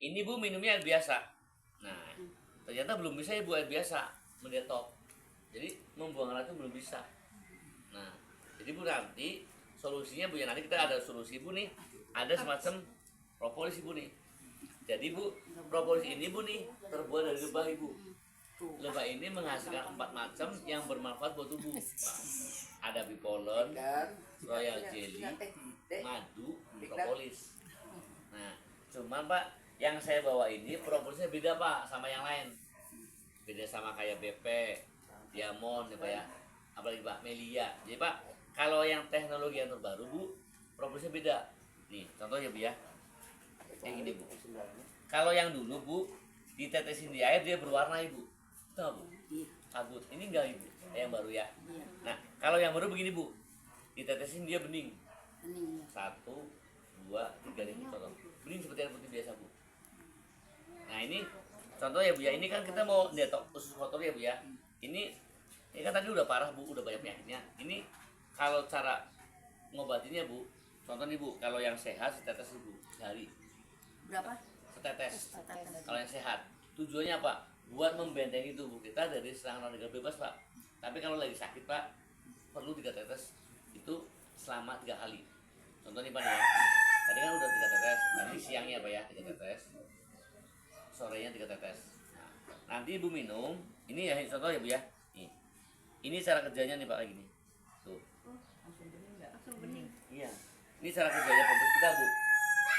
Ini Bu minumnya air biasa. Nah, ternyata belum bisa Ibu air biasa mendetok. Jadi membuang racun belum bisa. Nah, jadi Bu nanti solusinya Bu ya, nanti kita ada solusi Bu nih. Ada semacam propolis Ibu nih. Jadi Bu, propolis ini Bu nih terbuat dari lebah Ibu. Lebah ini menghasilkan 4 macam yang bermanfaat buat tubuh. Ada bee pollen, royal jelly, madu, propolis. Nah, cuman Pak, yang saya bawa ini propolisnya beda Pak sama yang lain. Beda sama kayak BP, Diamond ya Pak ya. Apalagi Pak Melia. Jadi Pak, kalau yang teknologi yang terbaru Bu, propolisnya beda. Nih, contohnya Bu ya. Kayak gini Bu. Kalau yang dulu Bu, ditetesin di air dia berwarna Ibu. Tahu Bu? Kabut. Ini enggak Ibu, yang baru ya. Nah, kalau yang baru begini Bu. Ditetesin dia bening. 1, 2, 3 nih contoh. Bening seperti air putih biasa Bu. Nah, ini contoh ya Bu ya. Ini kan kita mau detox usus kotor ya Bu ya. Ini kan tadi udah parah Bu, udah banyak penyakitnya. Ini kalau cara ngobatinnya Bu, contoh nih Bu, kalau yang sehat setetes Bu sehari. Berapa? Setetes. Kalau yang sehat, tujuannya apa? Buat membentengi tubuh kita dari serangan radikal bebas Pak. Tapi kalau lagi sakit Pak, perlu 3 tetes itu selama 3 kali. Contoh nih Pak ya, tadi kan udah 3 tetes, nanti siangnya Pak ya 3 tetes, sorenya 3 tetes. Nah, nanti Ibu minum, ini ya contoh ya Bu ya. Nih, ini cara kerjanya nih Pak kayak gini. Tuh. Langsung bening. Iya, ini cara kerjanya propolis kita Bu.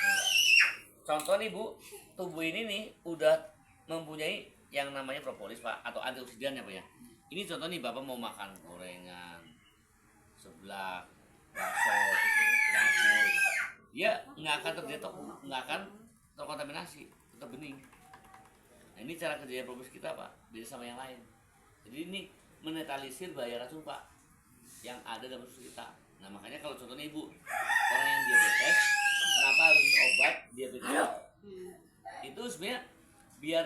Nah, contoh nih Bu, tubuh ini nih udah mempunyai yang namanya propolis Pak, atau antioksidan ya Pak ya. Ini contoh nih Bapak mau makan gorengan, seblak, bakso, dapur, dia nggak akan terdetok, nggak akan terkontaminasi, tetap bening. Nah, ini cara kerjanya propolis kita Pak, beda sama yang lain. Jadi ini menetralisir bahaya racun Pak yang ada dalam tubuh kita. Nah makanya kalau contohnya Ibu, orang yang diabetes, kenapa harus minum obat diabetes? Itu sebenarnya biar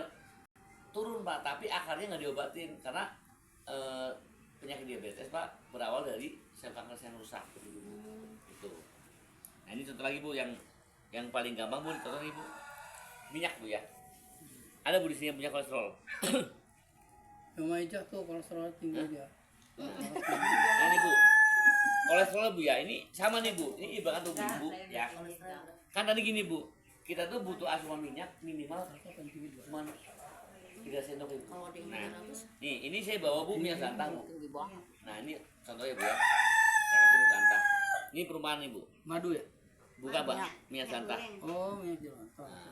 turun Pak, tapi akarnya nggak diobatin karena penyakit diabetes Pak berawal dari sel pankreas yang rusak. Itu. Nah ini contoh lagi Bu yang paling gampang Bu, contoh Ibu minyak Bu ya. Ada Bu di sini yang punya kolesterol. Cuma aja tuh kolesterol tinggi dia. Nah ini Bu, kolesterol Bu ya, ini sama nih Bu, ini ibarat tubuh Bu ya. Kan tadi gini Bu, kita tuh butuh asupan minyak minimal cuma 3 sendok Ibu. Nah, ini saya bawa Bu minyak zantah Bu. Nah ini contohnya Bu ya, saya kasih minyak zantah. Ini perumahan nih Bu. Madu ya? Bukan Pak, minyak zantah. Oh, minyak zantah.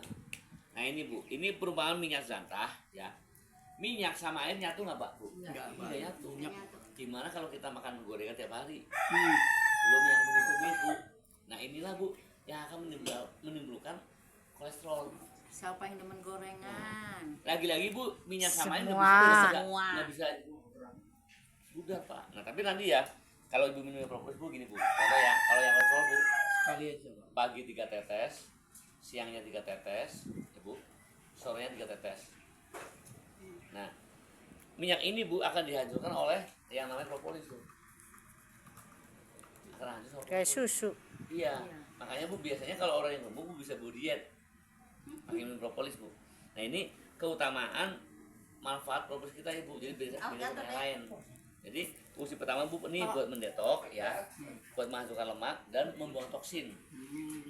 Nah ini Bu, ini perumahan minyak zantah ya. Minyak sama air nyatu nggak Pak Bu? Nggak, Pak. Nggak nyatu. Gimana kalau kita makan gorengan tiap hari? Hmm. Belum yang tumis Bu. Nah inilah Bu yang akan menimbulkan kolesterol. Siapa yang demen gorengan? Lagi-lagi Bu, minyak sama air Semua. nggak bisa udah Pak. Nah tapi nanti ya kalau Ibu minum propolis Bu gini Bu. Contoh ya, kalau yang kolesterol Bu, Kali aja, Pak. pagi 3 tetes, siangnya 3 tetes, ya Bu, sorenya 3 tetes. Nah, minyak ini Bu akan dihancurkan oleh yang namanya propolis Bu. Akan hancur sama Kayak propolis. susu. Iya, makanya Bu biasanya kalau orang yang gemuk Bu bisa Bu diet pakai minum propolis Bu. Nah ini keutamaan manfaat propolis kita Ibu, jadi beda sama yang lain. Jadi fungsi pertama Bu ini buat mendetok ya, buat menghancurkan lemak dan membuang toksin.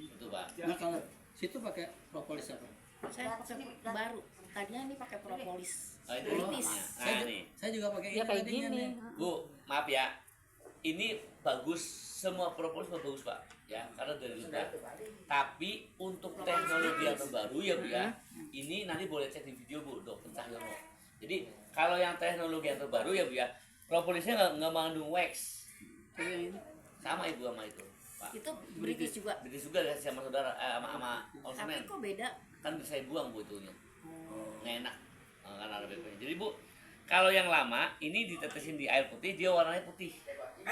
Itu Pak. Nah, kalau situ pakai propolis apa? Saya pakai baru. Tadinya ini pakai propolis. Nah, itu Kritis. Nah nih Saya juga pakai Ya ini kayak tadinya gini. nih. Bu, maaf ya. Ini bagus, semua propolis bagus Pak, ya karena dari luar. Tapi untuk teknologi yang terbaru ya Bu ya, ini nanti boleh cek di video Bu, Dr. Cahyono. Jadi kalau yang teknologi yang terbaru ya Bu ya, propolisnya nggak mengandung wax, Tapi yang ini sama Ibu sama itu Pak. Itu British juga. British juga dikasih sama saudara, sama Tapi konsumen. kok beda? Kan saya buang Bu itunya, nggak enak karena ada BP. Jadi Bu, kalau yang lama ini ditetesin di air putih dia warnanya putih. Nah,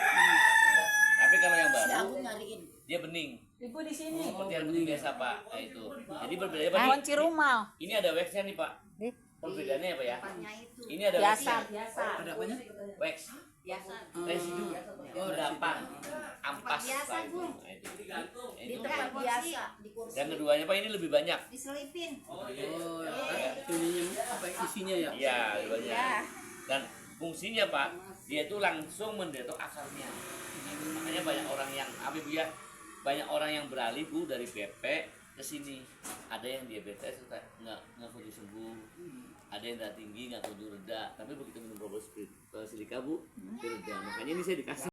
tapi kalau yang Si baru aku nyariin. dia bening. Ibu di sini. Seperti air putih biasa Pak. Nah, itu. Jadi berbeda Pak. Kunci rumah. Ini ada waxnya nih Pak. Nih. Perbedaannya apa ya? Tempatnya itu. Ini ada Biasa, waxnya. biasa. ada apanya? Wax. biasa. residu endapan ampas biasa, Pak, itu. Bu. Nah, itu. Di Itu. tempat biasa di kursi. Dan keduanya Pak ini lebih banyak. Diselipin. Oh, ininya apa isinya ya? Iya, lebih banyak. Ya. Dan fungsinya Pak, dia itu langsung mendetok akarnya. Makanya banyak orang yang apa Bu ya? Banyak orang yang beralih Bu dari BP ke sini. Ada yang diabetes nggak kunjung sembuh. Ada yang darah tinggi nggak kunjung reda. Tapi begitu minum propolis silika Bu, itu reda. Makanya ini saya dikasih